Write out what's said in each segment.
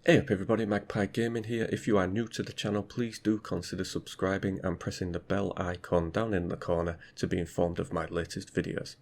Hey up everybody, Magpie Gaming here. If you are new to the channel, please do consider subscribing and pressing the bell icon down in the corner to be informed of my latest videos.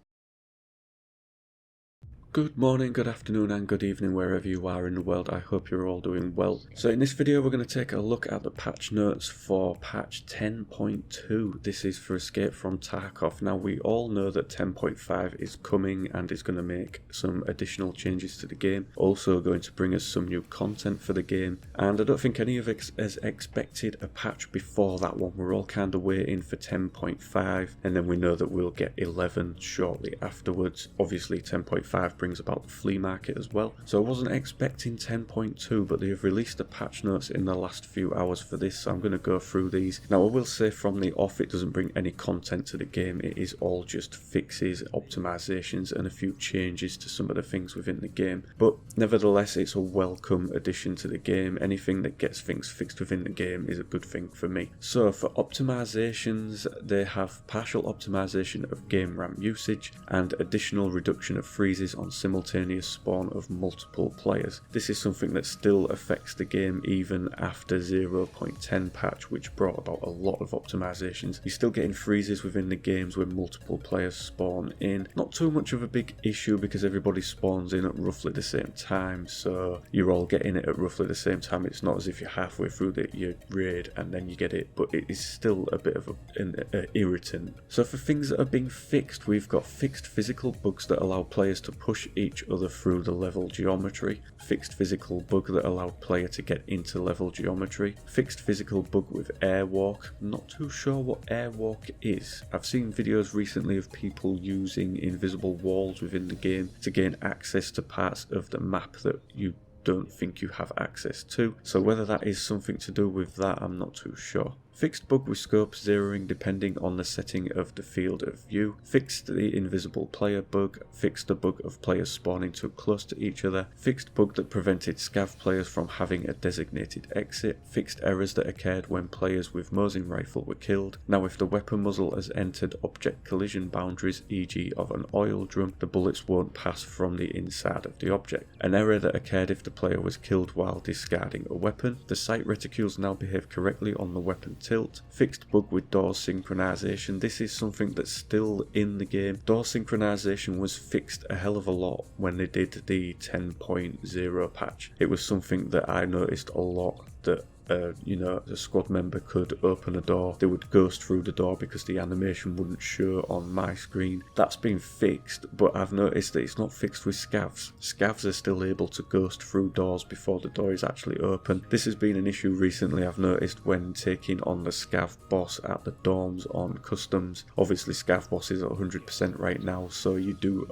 Good morning, good afternoon and good evening wherever you are in the world. I hope you're all doing well. So in this video we're going to take a look at the patch notes for patch 10.2. This is for Escape from Tarkov. Now we all know that 10.5 is coming and is going to make some additional changes to the game. Also going to bring us some new content for the game. And I don't think any of us has expected a patch before that one. We're all kind of waiting for 10.5 and then we know that we'll get 11 shortly afterwards. Obviously 10.5 brings about the flea market as well, so I wasn't expecting 10.2, but they have released the patch notes in the last few hours for this, so I'm going to go through these. Now I will say from the off it doesn't bring any content to the game, it is all just fixes, optimizations and a few changes to some of the things within the game, but nevertheless it's a welcome addition to the game. Anything that gets things fixed within the game is a good thing for me. So for optimizations, they have partial optimization of game RAM usage and additional reduction of freezes on simultaneous spawn of multiple players. This is something that still affects the game even after 0.10 patch, which brought about a lot of optimizations. You're still getting freezes within the games when multiple players spawn in. Not too much of a big issue because everybody spawns in at roughly the same time, so you're all getting it at roughly the same time. It's not as if you're halfway through your raid and then you get it, but it is still a bit of an irritant. So for things that are being fixed, we've got fixed physical bugs that allow players to push each other through the level geometry, fixed physical bug that allowed player to get into level geometry, fixed physical bug with airwalk. Not too sure what airwalk is. I've seen videos recently of people using invisible walls within the game to gain access to parts of the map that you don't think you have access to, so whether that is something to do with that I'm not too sure. Fixed bug with scope zeroing depending on the setting of the field of view, fixed the invisible player bug, fixed the bug of players spawning too close to each other, fixed bug that prevented scav players from having a designated exit, fixed errors that occurred when players with Mosin rifle were killed. Now if the weapon muzzle has entered object collision boundaries, e.g. of an oil drum, the bullets won't pass from the inside of the object. An error that occurred if the player was killed while discarding a weapon. The sight reticules now behave correctly on the weapon tilt. Fixed bug with door synchronization. This is something that's still in the game. Door synchronization was fixed a hell of a lot when they did the 10.0 patch. It was something that I noticed a lot, that a squad member could open a door, they would ghost through the door because the animation wouldn't show on my screen. That's been fixed, but I've noticed that it's not fixed with scavs. Scavs are still able to ghost through doors before the door is actually open. This has been an issue recently I've noticed when taking on the scav boss at the dorms on customs. Obviously scav boss is at 100% right now, so you do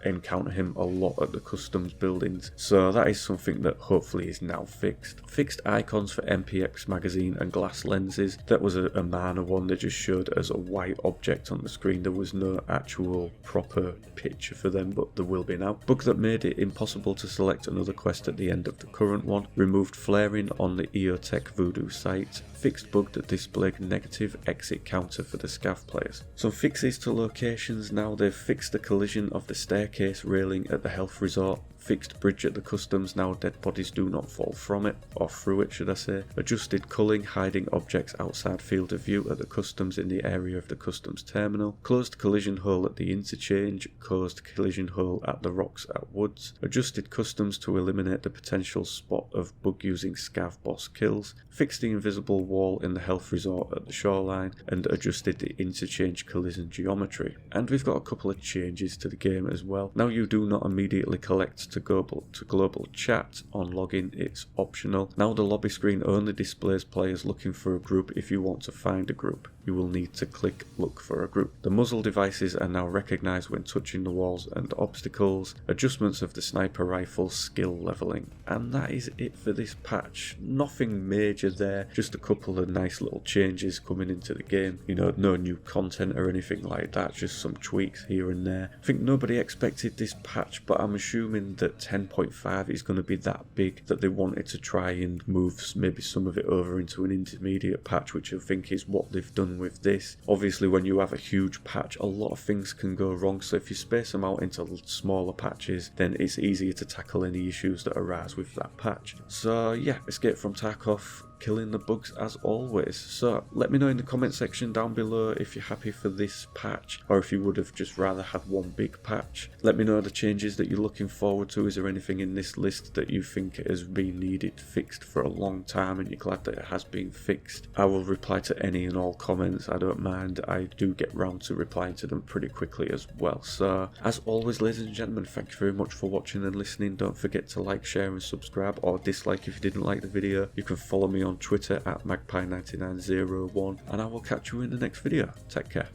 encounter him a lot at the customs buildings, so that is something that hopefully is now fixed. Fixed icons for MPX magazine and glass lenses. That was a minor one that just showed as a white object on the screen. There was no actual proper picture for them, but there will be now. Bug that made it impossible to select another quest at the end of the current one. Removed flaring on the EOTech Voodoo site. Fixed bug that displayed negative exit counter for the scav players. Some fixes to locations now. They've fixed the collision of the staircase railing at the health resort. Fixed bridge at the customs, now dead bodies do not fall from it, or through it should I say. Adjusted culling, hiding objects outside field of view at the customs in the area of the customs terminal. Closed collision hole at the interchange, closed collision hole at the rocks at woods. Adjusted customs to eliminate the potential spot of bug using scav boss kills. Fixed the invisible wall in the health resort at the shoreline, and adjusted the interchange collision geometry. And we've got a couple of changes to the game as well. Now you do not immediately collect to global chat on login, it's optional. Now the lobby screen only displays players looking for a group. If you want to find a group, you will need to click look for a group. The muzzle devices are now recognised when touching the walls and obstacles. Adjustments of the sniper rifle skill leveling. And that is it for this patch. Nothing major there, just a couple of nice little changes coming into the game. No new content or anything like that, just some tweaks here and there. I think nobody expected this patch, but I'm assuming that 10.5 is going to be that big that they wanted to try and move maybe some of it over into an intermediate patch, which I think is what they've done with this. Obviously, when you have a huge patch, a lot of things can go wrong, so if you space them out into smaller patches, then it's easier to tackle any issues that arise with that patch. So yeah, Escape from Tarkov, killing the bugs as always. So let me know in the comment section down below if you're happy for this patch, or if you would have just rather had one big patch. Let me know the changes that you're looking forward to. Is there anything in this list that you think has been needed fixed for a long time and you're glad that it has been fixed? I will reply to any and all comments, I don't mind. I do get round to replying to them pretty quickly as well. So as always, ladies and gentlemen, thank you very much for watching and listening. Don't forget to like, share and subscribe, or dislike if you didn't like the video. You can follow me on Twitter at magpie9901, and I will catch you in the next video. Take care.